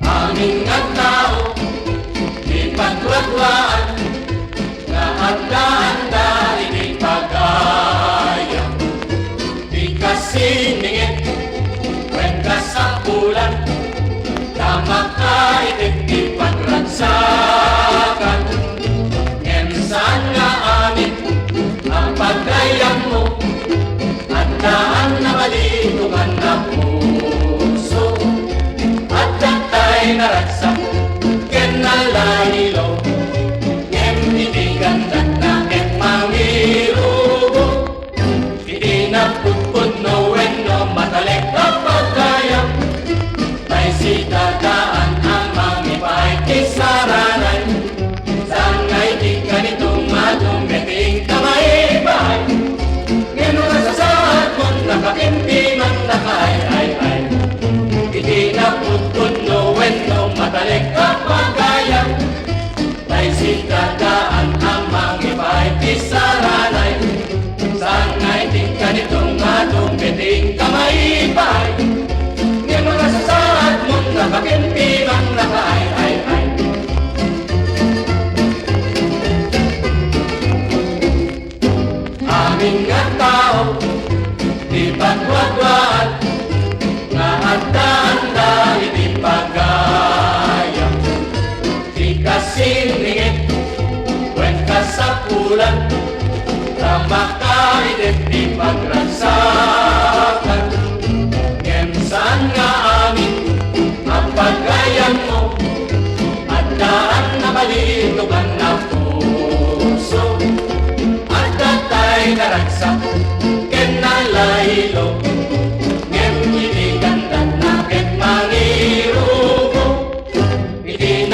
Aming nga tao, di pagwagwaan, nga handa-handa inipagaya. Di kasiningit, wen kasapulan, tama ka itik pagransakan. Ngem saan nga amin ang pagdayang mo, at daan na malitungan na puso. At datay naragsak, ken nalaylo, ngem itigandan na ken mangirugo. Iti naputput no wen no matalek kapag kaya, tay sitadaan ang mangipay kisaranay. Sangay di ganitong madumeting kamay-bay, ngeno nasasaad mo nakakimpiman nakaay-ay-ay. Iti naputput no wen no matalek kapag kaya, tay sitadaan ang mangipay kisaranay. Sangay di ganitong madumeting kamay-bay, ngeno nasasaad mo nakakimpiman nakaay-ay-ay. Aming nga tao, di pagwagwaan, nga handa-handa itipagaya. Di kasiningit, wen kasapulan, tama ka itipagransakan. Ngem saan nga amin ang pagayang mo, at daan na malitugan na puso. At datay naragsak, ken nalaylo, ngem itigandan na ken mangirugo. Iti